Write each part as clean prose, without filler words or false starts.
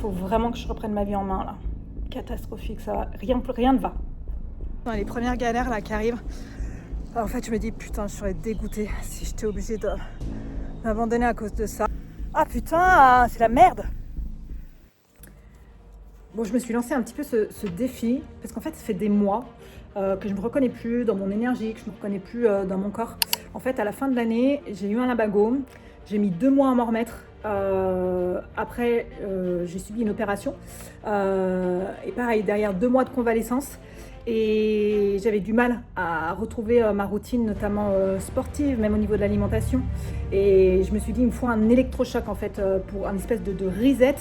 faut vraiment que je reprenne ma vie en main là. Catastrophique, ça va. Rien ne va. Dans les premières galères là qui arrivent, en fait je me dis putain, je serais dégoûtée si j'étais obligée de m'abandonner à cause de ça. Ah putain, c'est la merde. Bon, je me suis lancé un petit peu ce défi parce qu'en fait ça fait des mois que je ne me reconnais plus dans mon énergie, que je ne me reconnais plus dans mon corps. En fait, à la fin de l'année, j'ai eu un lumbago. J'ai mis 2 mois à m'en remettre. Après, j'ai subi une opération. Et pareil, derrière 2 mois de convalescence. Et j'avais du mal à retrouver ma routine, notamment sportive, même au niveau de l'alimentation. Et je me suis dit, il me faut un électrochoc en fait, pour un espèce de reset.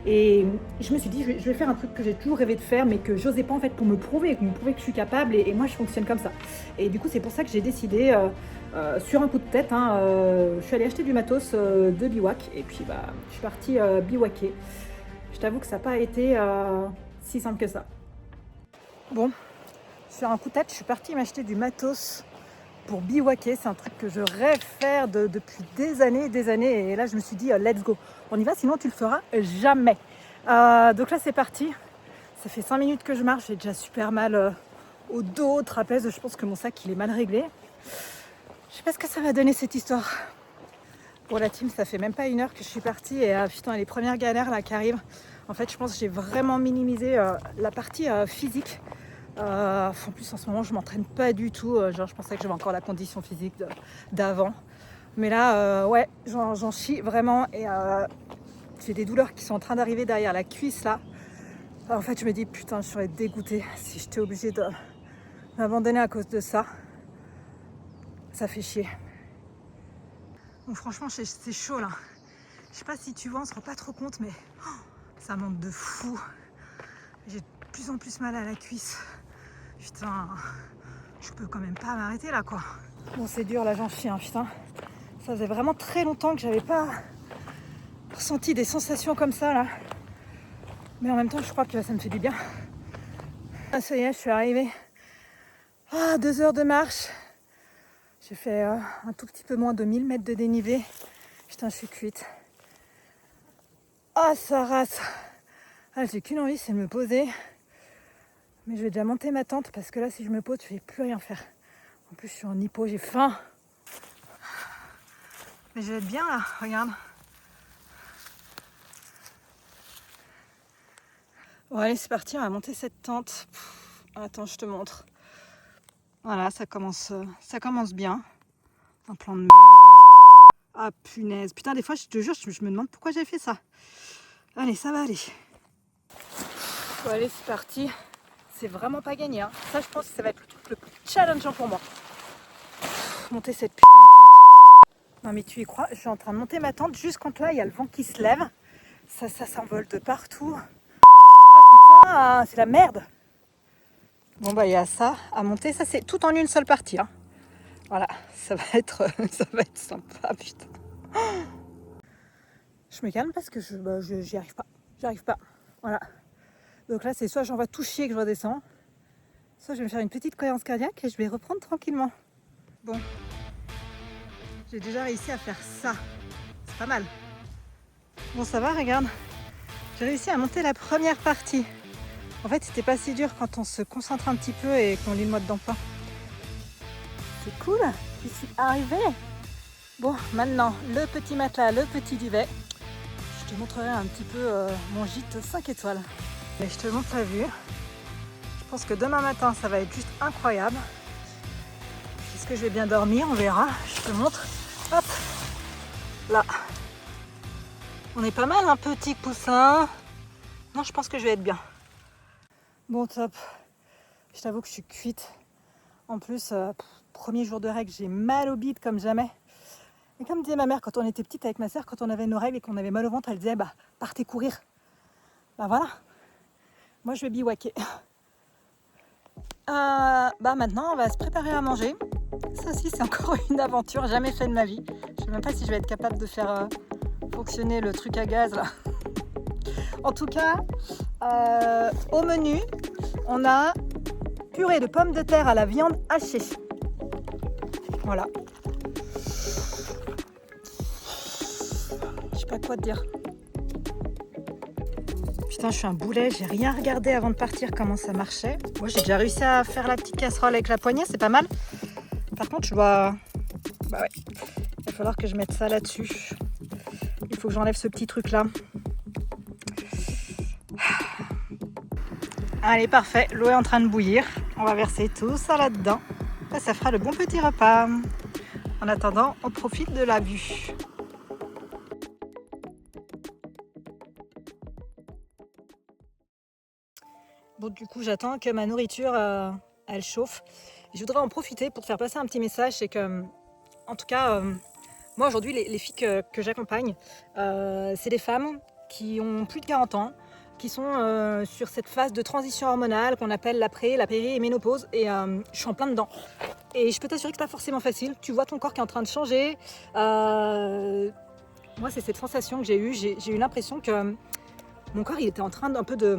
Et je me suis dit, je vais faire un truc que j'ai toujours rêvé de faire, mais que j'osais pas en fait pour me prouver que je suis capable. Et moi, je fonctionne comme ça. Et du coup, c'est pour ça que j'ai décidé, sur un coup de tête, je suis allée acheter du matos de bivouac. Et puis, je suis partie bivouaquer. Je t'avoue que ça n'a pas été si simple que ça. Bon, sur un coup de tête, je suis partie m'acheter du matos pour bivouaquer. C'est un truc que je rêve faire depuis des années. Et là, je me suis dit, let's go. On y va, sinon tu le feras jamais. Donc là, c'est parti. Ça fait 5 minutes que je marche. J'ai déjà super mal au dos, au trapèze. Je pense que mon sac, il est mal réglé. Je sais pas ce que ça va donner cette histoire. Pour la team, ça fait même pas 1 heure que je suis partie. Et putain, les premières galères là qui arrivent. En fait, je pense que j'ai vraiment minimisé la partie physique. En plus, en ce moment, je m'entraîne pas du tout. Je pensais que j'avais encore la condition physique d'avant. Mais là, ouais, j'en chie vraiment. Et j'ai des douleurs qui sont en train d'arriver derrière la cuisse là. En fait, je me dis putain, je serais dégoûtée si j'étais obligée de m'abandonner à cause de ça. Ça fait chier. Donc franchement, c'est chaud là. Je sais pas si tu vois, on se rend pas trop compte, mais ça monte de fou. J'ai de plus en plus mal à la cuisse. Putain, je peux quand même pas m'arrêter là quoi. Bon, c'est dur là, j'en chie, putain. Ça faisait vraiment très longtemps que j'avais pas ressenti des sensations comme ça là. Mais en même temps, je crois que ça me fait du bien. Ah, ça y est, je suis arrivée. 2 heures de marche. J'ai fait un tout petit peu moins de 1000 mètres de dénivelé. Putain, je suis cuite. Ah, ça rase. J'ai qu'une envie, c'est de me poser. Mais je vais déjà monter ma tente parce que là, si je me pose, je ne vais plus rien faire. En plus, je suis en hypo, j'ai faim. Mais je vais être bien là, regarde. Bon, allez, c'est parti, on va monter cette tente. Attends, je te montre. Voilà, ça commence bien. Un plan de merde. Ah, punaise. Putain, des fois, je te jure, je me demande pourquoi j'ai fait ça. Allez, ça va aller. Bon, allez, c'est parti. C'est vraiment pas gagné. Ça, je pense que ça va être le truc le plus challengeant pour moi. Monter cette putain de tente. Non, mais tu y crois, je suis en train de monter ma tente juste quand là, il y a le vent qui se lève. Ça s'envole de partout. Ah putain, c'est la merde. Bon, il y a ça à monter. Ça, c'est tout en une seule partie. Voilà, ça va être sympa, putain. Je me calme parce que j'y arrive pas. J'arrive pas. Voilà. Donc là, c'est soit j'envoie tout chier que je redescends, soit je vais me faire une petite cohérence cardiaque et je vais reprendre tranquillement. Bon, j'ai déjà réussi à faire ça. C'est pas mal. Bon, ça va, regarde. J'ai réussi à monter la première partie. En fait, c'était pas si dur quand on se concentre un petit peu et qu'on lit le mode d'emploi. C'est cool, j'y suis arrivée. Bon, maintenant, le petit matelas, le petit duvet. Je te montrerai un petit peu mon gîte 5 étoiles. Et je te montre la vue. Je pense que demain matin, ça va être juste incroyable. Est-ce que je vais bien dormir? On verra. Je te montre. Hop, là. On est pas mal, un petit coussin. Non, je pense que je vais être bien. Bon, top. Je t'avoue que je suis cuite. En plus, premier jour de règles, j'ai mal au bide comme jamais. Et comme disait ma mère quand on était petite avec ma sœur, quand on avait nos règles et qu'on avait mal au ventre, elle disait partez courir. Voilà. Moi je vais bivouaquer. Maintenant on va se préparer à manger. Ça aussi c'est encore une aventure, jamais fait de ma vie. Je sais même pas si je vais être capable de faire fonctionner le truc à gaz là. En tout cas, au menu, on a purée de pommes de terre à la viande hachée. Voilà. Je sais pas quoi te dire. Putain, je suis un boulet, j'ai rien regardé avant de partir comment ça marchait. Moi, j'ai déjà réussi à faire la petite casserole avec la poignée, c'est pas mal. Par contre, je dois... Bah ouais, il va falloir que je mette ça là-dessus. Il faut que j'enlève ce petit truc-là. Allez, parfait, l'eau est en train de bouillir. On va verser tout ça là-dedans. Ça fera le bon petit repas. En attendant, on profite de la vue. Bon, du coup, j'attends que ma nourriture, elle chauffe. Je voudrais en profiter pour te faire passer un petit message. C'est que, en tout cas, moi aujourd'hui, les filles que j'accompagne, c'est des femmes qui ont plus de 40 ans, qui sont sur cette phase de transition hormonale qu'on appelle la péri et ménopause. Et je suis en plein dedans. Et je peux t'assurer que c'est pas forcément facile. Tu vois ton corps qui est en train de changer. Moi, c'est cette sensation que j'ai eue. J'ai eu l'impression que mon corps, il était en train d'un peu de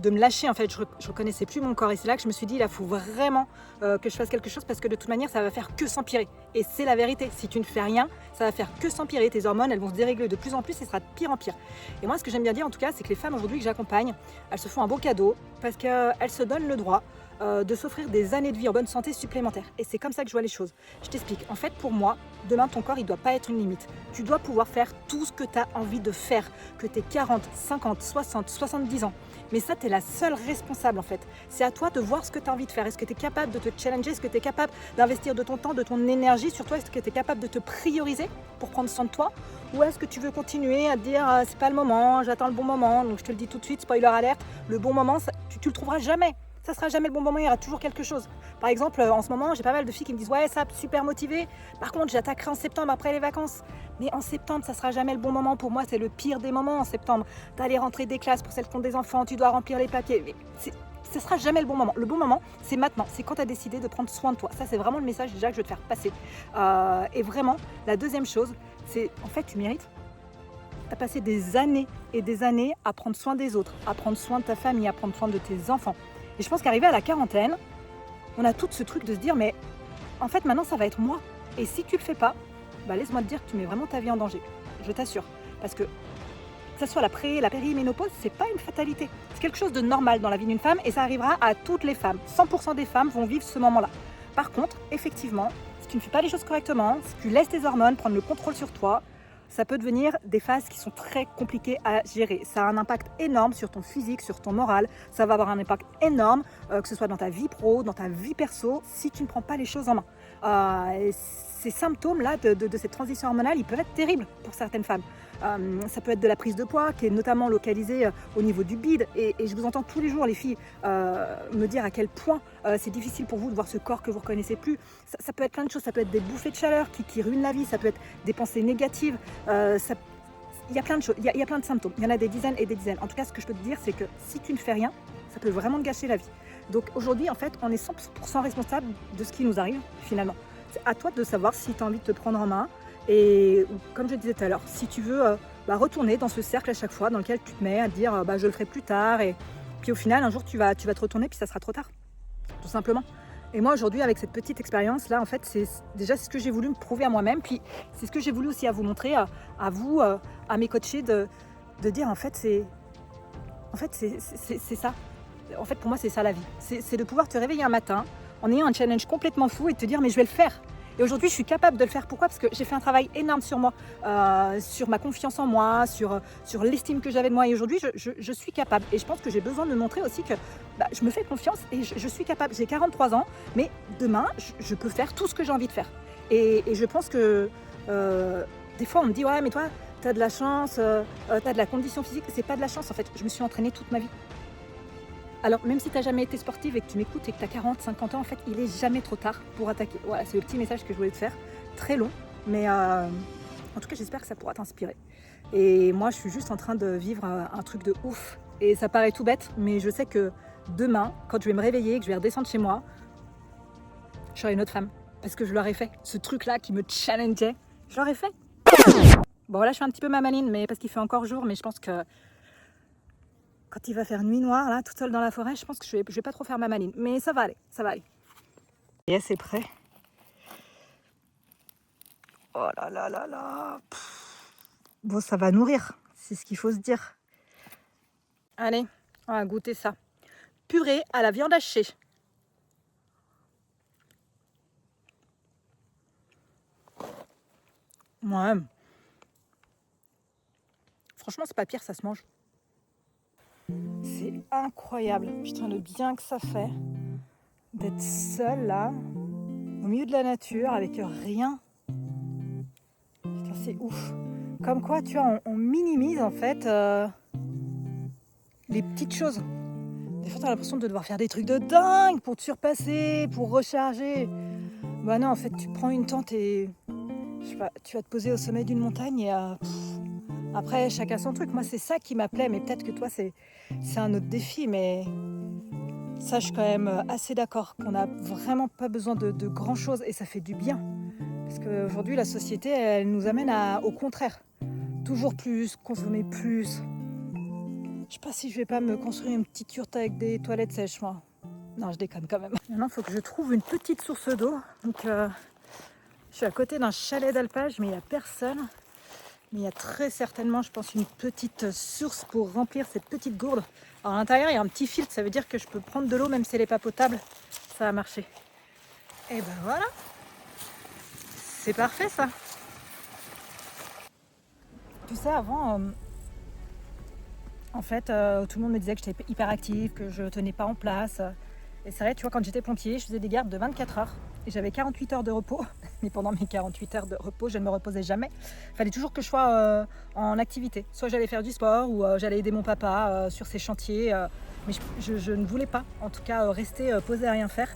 me lâcher. En fait, je reconnaissais plus mon corps. Et c'est là que je me suis dit, il faut vraiment que je fasse quelque chose parce que de toute manière, ça va faire que s'empirer. Et c'est la vérité. Si tu ne fais rien, ça va faire que s'empirer. Tes hormones, elles vont se dérégler de plus en plus et ce sera de pire en pire. Et moi, ce que j'aime bien dire, en tout cas, c'est que les femmes aujourd'hui que j'accompagne, elles se font un beau cadeau parce qu'elles se donnent le droit de s'offrir des années de vie en bonne santé supplémentaires. Et c'est comme ça que je vois les choses. Je t'explique. En fait, pour moi, demain, ton corps, il ne doit pas être une limite. Tu dois pouvoir faire tout ce que tu as envie de faire, que tu aies 40, 50, 60, 70 ans. Mais ça, tu es la seule responsable en fait. C'est à toi de voir ce que tu as envie de faire. Est-ce que tu es capable de te challenger? Est-ce que tu es capable d'investir de ton temps, de ton énergie sur toi? Est-ce que tu es capable de te prioriser pour prendre soin de toi? Ou est-ce que tu veux continuer à te dire c'est pas le moment, j'attends le bon moment? Donc je te le dis tout de suite, spoiler alert, le bon moment, tu le trouveras jamais. Ça sera jamais le bon moment, il y aura toujours quelque chose. Par exemple, en ce moment, j'ai pas mal de filles qui me disent ouais, ça, super motivée. Par contre, j'attaquerai en septembre après les vacances. Mais en septembre, ça sera jamais le bon moment. Pour moi, c'est le pire des moments en septembre. Tu as les rentrées des classes pour celles qui ont des enfants, tu dois remplir les papiers. Mais ce sera jamais le bon moment. Le bon moment, c'est maintenant. C'est quand tu as décidé de prendre soin de toi. Ça, c'est vraiment le message déjà que je veux te faire passer. Et vraiment, la deuxième chose, c'est en fait, tu mérites. Tu as passé des années et des années à prendre soin des autres, à prendre soin de ta famille, à prendre soin de tes enfants. Et je pense qu'arrivé à la quarantaine, on a tout ce truc de se dire mais en fait maintenant ça va être moi. Et si tu le fais pas, bah laisse-moi te dire que tu mets vraiment ta vie en danger. Je t'assure. Parce que que ce soit la périménopause, c'est pas une fatalité. C'est quelque chose de normal dans la vie d'une femme et ça arrivera à toutes les femmes. 100% des femmes vont vivre ce moment-là. Par contre, effectivement, si tu ne fais pas les choses correctement, si tu laisses tes hormones prendre le contrôle sur toi, ça peut devenir des phases qui sont très compliquées à gérer. Ça a un impact énorme sur ton physique, sur ton moral. Ça va avoir un impact énorme, que ce soit dans ta vie pro, dans ta vie perso, si tu ne prends pas les choses en main. Ces symptômes-là de cette transition hormonale, ils peuvent être terribles pour certaines femmes. Ça peut être de la prise de poids qui est notamment localisée au niveau du bide et je vous entends tous les jours les filles me dire à quel point c'est difficile pour vous de voir ce corps que vous ne reconnaissez plus. Ça peut être plein de choses, ça peut être des bouffées de chaleur qui ruinent la vie, ça peut être des pensées négatives, il y a plein de choses, il y a plein de symptômes, il y en a des dizaines et des dizaines. En tout cas, ce que je peux te dire, c'est que si tu ne fais rien, ça peut vraiment te gâcher la vie. Donc aujourd'hui, en fait, on est 100% responsable de ce qui nous arrive finalement. C'est à toi de savoir si tu as envie de te prendre en main. Et comme je disais tout à l'heure, si tu veux retourner dans ce cercle à chaque fois dans lequel tu te mets à te dire je le ferai plus tard et puis au final un jour tu vas te retourner puis ça sera trop tard, tout simplement. Et moi aujourd'hui avec cette petite expérience là en fait c'est ce que j'ai voulu me prouver à moi-même, puis c'est ce que j'ai voulu aussi à vous montrer, à vous, à mes coachés de dire en fait c'est ça. En fait pour moi c'est ça la vie, c'est de pouvoir te réveiller un matin en ayant un challenge complètement fou et de te dire mais je vais le faire. Et aujourd'hui, je suis capable de le faire. Pourquoi? Parce que j'ai fait un travail énorme sur moi, sur ma confiance en moi, sur l'estime que j'avais de moi. Et aujourd'hui, je suis capable. Et je pense que j'ai besoin de montrer aussi que je me fais confiance et je suis capable. J'ai 43 ans, mais demain, je peux faire tout ce que j'ai envie de faire. Et je pense que des fois, on me dit « Ouais, mais toi, tu as de la chance, tu as de la condition physique. » C'est pas de la chance, en fait. Je me suis entraînée toute ma vie. Alors, même si tu n'as jamais été sportive et que tu m'écoutes et que tu as 40, 50 ans, en fait, il n'est jamais trop tard pour attaquer. Voilà, c'est le petit message que je voulais te faire. Très long, mais en tout cas, j'espère que ça pourra t'inspirer. Et moi, je suis juste en train de vivre un truc de ouf. Et ça paraît tout bête, mais je sais que demain, quand je vais me réveiller, que je vais redescendre chez moi, je serai une autre femme. Parce que je leur ai fait ce truc-là qui me challengeait. Je leur ai fait. Bon, là, je suis un petit peu mamaline, mais parce qu'il fait encore jour, mais je pense que quand il va faire nuit noire, là, toute seule dans la forêt, je pense que je vais pas trop faire ma maline. Mais ça va aller, ça va aller. Et c'est prêt. Oh là là là là. Bon, ça va nourrir, c'est ce qu'il faut se dire. Allez, on va goûter ça. Purée à la viande hachée. Ouais. Franchement, c'est pas pire, ça se mange. C'est incroyable. Putain, le bien que ça fait d'être seule là, au milieu de la nature, avec rien. Putain, c'est ouf. Comme quoi, tu vois, on minimise en fait les petites choses. Des fois, t'as l'impression de devoir faire des trucs de dingue pour te surpasser, pour recharger. Bah non, en fait, tu prends une tente et je sais pas, tu vas te poser au sommet d'une montagne et après, chacun son truc. Moi, c'est ça qui m'appelait, mais peut-être que toi, c'est un autre défi. Mais ça, je suis quand même assez d'accord qu'on n'a vraiment pas besoin de grand-chose et ça fait du bien. Parce qu'aujourd'hui, la société, elle nous amène au contraire. Toujours plus, consommer plus. Je sais pas si je vais pas me construire une petite yourte avec des toilettes sèches, moi. Non, je déconne quand même. Maintenant, il faut que je trouve une petite source d'eau. Donc, je suis à côté d'un chalet d'alpage, mais il n'y a personne. Mais il y a très certainement, je pense, une petite source pour remplir cette petite gourde. Alors, à l'intérieur, il y a un petit filtre, ça veut dire que je peux prendre de l'eau même si elle n'est pas potable. Ça va marcher. Et ben voilà. C'est parfait, ça. Tu sais, avant, en fait, tout le monde me disait que j'étais hyper active, que je tenais pas en place. Et c'est vrai, tu vois, quand j'étais pompier, je faisais des gardes de 24 heures. Et j'avais 48 heures de repos. Mais pendant mes 48 heures de repos, je ne me reposais jamais. Il fallait toujours que je sois en activité. Soit j'allais faire du sport ou j'allais aider mon papa sur ses chantiers. Mais je ne voulais pas, en tout cas, rester posée à rien faire.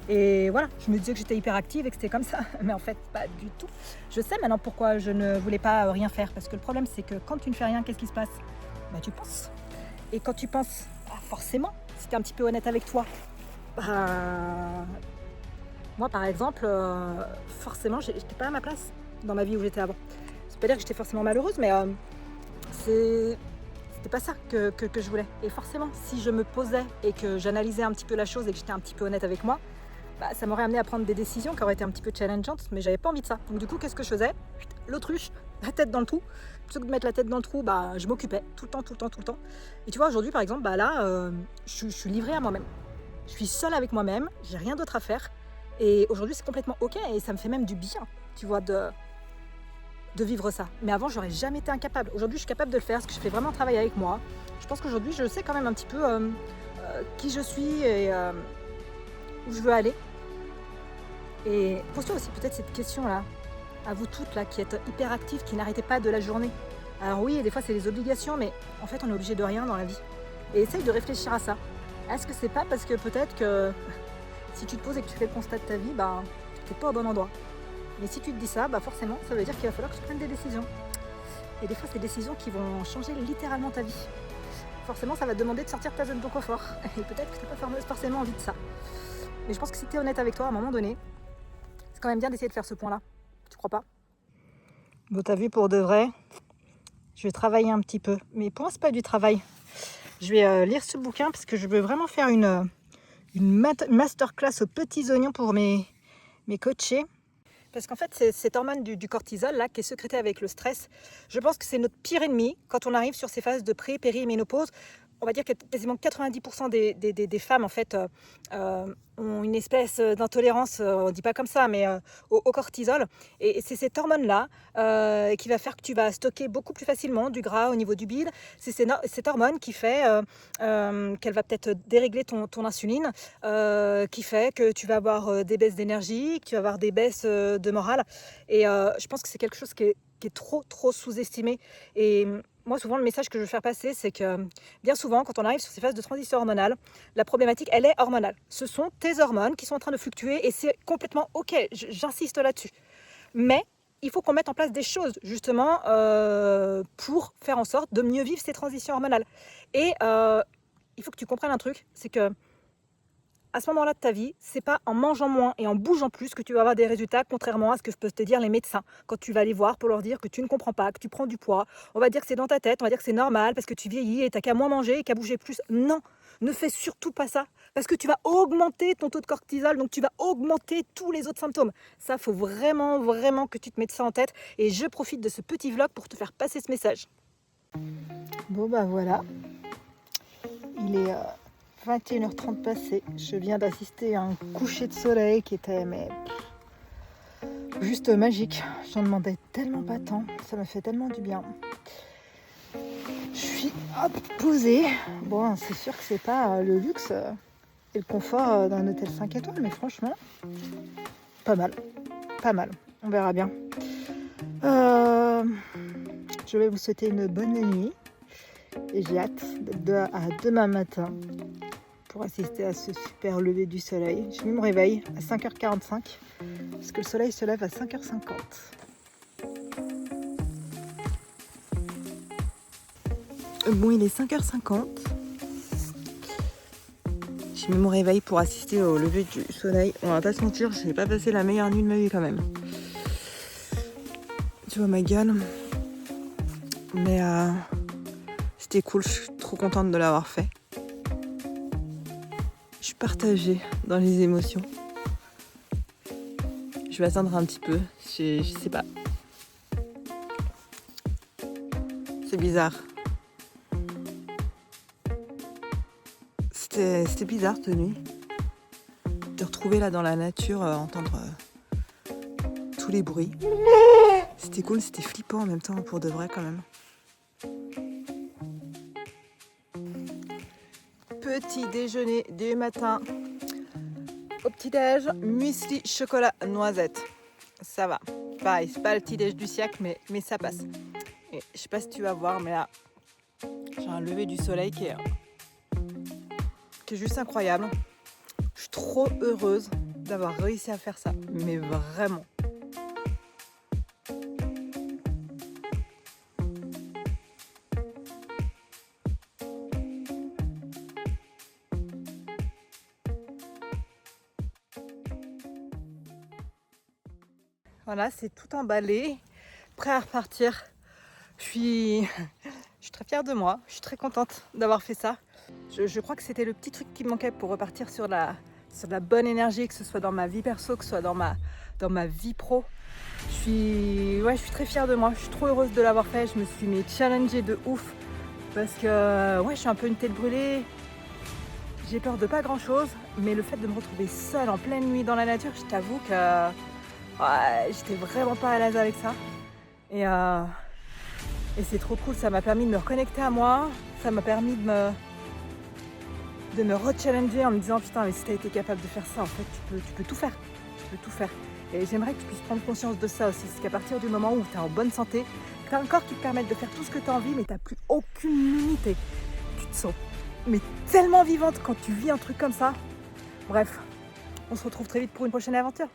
Et voilà, je me disais que j'étais hyper active et que c'était comme ça. Mais en fait, pas du tout. Je sais maintenant pourquoi je ne voulais pas rien faire. Parce que le problème, c'est que quand tu ne fais rien, qu'est-ce qui se passe ? Bah, tu penses. Et quand tu penses, bah, forcément, si tu es un petit peu honnête avec toi, bah, moi, par exemple, forcément, j'étais pas à ma place dans ma vie où j'étais avant. Ça veut pas dire que j'étais forcément malheureuse, mais c'était pas ça que je voulais. Et forcément, si je me posais et que j'analysais un petit peu la chose et que j'étais un petit peu honnête avec moi, bah, ça m'aurait amené à prendre des décisions qui auraient été un petit peu challengeantes, mais j'avais pas envie de ça. Donc du coup, qu'est-ce que je faisais ? L'autruche, la tête dans le trou. Plutôt que de mettre la tête dans le trou, bah, je m'occupais tout le temps. Et tu vois, aujourd'hui, par exemple, bah, là, je suis livrée à moi-même. Je suis seule avec moi-même, j'ai rien d'autre à faire. Et aujourd'hui, c'est complètement OK et ça me fait même du bien, tu vois, de vivre ça. Mais avant, j'aurais jamais été incapable. Aujourd'hui, je suis capable de le faire parce que je fais vraiment un travail avec moi. Je pense qu'aujourd'hui, je sais quand même un petit peu qui je suis et où je veux aller. Et pose-toi aussi peut-être cette question-là, à vous toutes là, qui êtes hyper actives, qui n'arrêtez pas de la journée. Alors oui, des fois, c'est les obligations, mais en fait, on est obligé de rien dans la vie. Et essaye de réfléchir à ça. Est-ce que c'est pas parce que peut-être que si tu te poses et que tu fais le constat de ta vie, bah, tu n'es pas au bon endroit. Mais si tu te dis ça, bah forcément, ça veut dire qu'il va falloir que tu prennes des décisions. Et des fois, c'est des décisions qui vont changer littéralement ta vie. Forcément, ça va te demander de sortir de ta zone de confort. Et peut-être que tu n'as pas forcément envie de ça. Mais je pense que si tu es honnête avec toi, à un moment donné, c'est quand même bien d'essayer de faire ce point-là. Tu crois pas ? Bon, t'as vu, pour de vrai, je vais travailler un petit peu. Mais pour moi, c'est pas du travail. Je vais lire ce bouquin parce que je veux vraiment faire une masterclass aux petits oignons pour mes coachés. Parce qu'en fait, c'est cette hormone du cortisol là, qui est sécrétée avec le stress. Je pense que c'est notre pire ennemi quand on arrive sur ces phases de pré, péri et ménopause. On va dire que quasiment 90% des femmes en fait, ont une espèce d'intolérance, on ne dit pas comme ça, mais au cortisol. Et c'est cette hormone-là qui va faire que tu vas stocker beaucoup plus facilement du gras au niveau du bide. C'est cette hormone qui fait qu'elle va peut-être dérégler ton insuline, qui fait que tu vas avoir des baisses d'énergie, que tu vas avoir des baisses de morale. Et je pense que c'est quelque chose qui est trop sous-estimé. Et moi, souvent, le message que je veux faire passer, c'est que bien souvent, quand on arrive sur ces phases de transition hormonale, la problématique, elle est hormonale. Ce sont tes hormones qui sont en train de fluctuer et c'est complètement OK, j'insiste là-dessus. Mais il faut qu'on mette en place des choses, justement, pour faire en sorte de mieux vivre ces transitions hormonales. Et il faut que tu comprennes un truc, c'est que à ce moment-là de ta vie, c'est pas en mangeant moins et en bougeant plus que tu vas avoir des résultats, contrairement à ce que peuvent te dire les médecins. Quand tu vas les voir pour leur dire que tu ne comprends pas, que tu prends du poids, on va dire que c'est dans ta tête, on va dire que c'est normal parce que tu vieillis et t'as qu'à moins manger et qu'à bouger plus. Non, ne fais surtout pas ça parce que tu vas augmenter ton taux de cortisol, donc tu vas augmenter tous les autres symptômes. Ça, faut vraiment que tu te mettes ça en tête et je profite de ce petit vlog pour te faire passer ce message. Bon bah voilà. Il est 21h30 passé. Je viens d'assister à un coucher de soleil qui était juste magique. J'en demandais tellement pas tant. Ça m'a fait tellement du bien. Je suis posée. Bon, c'est sûr que c'est pas le luxe et le confort d'un hôtel 5 étoiles, mais franchement, pas mal. Pas mal. On verra bien. Je vais vous souhaiter une bonne nuit. Et j'ai hâte à demain matin pour assister à ce super lever du soleil. J'ai mis mon réveil à 5h45 parce que le soleil se lève à 5h50. Bon, il est 5h50. J'ai mis mon réveil pour assister au lever du soleil. On va pas se mentir, je n'ai pas passé la meilleure nuit de ma vie quand même. Tu vois ma gueule. Mais c'était cool, je suis trop contente de l'avoir fait. Je suis partagée dans les émotions. Je vais attendre un petit peu, je sais pas. C'est bizarre. C'était bizarre cette nuit. De retrouver là dans la nature, entendre tous les bruits. C'était cool, c'était flippant en même temps pour de vrai quand même. Petit déjeuner du matin. Au petit-déj, muesli, chocolat, noisette. Ça va. Pareil, c'est pas le petit-déj du siècle, mais ça passe. Et je sais pas si tu vas voir, mais là, j'ai un lever du soleil qui est juste incroyable. Je suis trop heureuse d'avoir réussi à faire ça. Mais vraiment. Voilà, c'est tout emballé, prêt à repartir. Je suis très fière de moi, je suis très contente d'avoir fait ça. Je crois que c'était le petit truc qui me manquait pour repartir sur la bonne énergie, que ce soit dans ma vie perso, que ce soit dans ma vie pro. Je suis très fière de moi, je suis trop heureuse de l'avoir fait. Je me suis challengée de ouf parce que je suis un peu une tête brûlée. J'ai peur de pas grand chose, mais le fait de me retrouver seule en pleine nuit dans la nature, je t'avoue que j'étais vraiment pas à l'aise avec ça. Et c'est trop cool, ça m'a permis de me reconnecter à moi, ça m'a permis de me re-challenger en me disant putain, mais si t'as été capable de faire ça, en fait tu peux tout faire. Tu peux tout faire. Et j'aimerais que tu puisses prendre conscience de ça aussi, c'est qu'à partir du moment où tu es en bonne santé, tu as un corps qui te permet de faire tout ce que tu as envie, mais tu n'as plus aucune limite. Tu te sens tellement vivante quand tu vis un truc comme ça. Bref, on se retrouve très vite pour une prochaine aventure.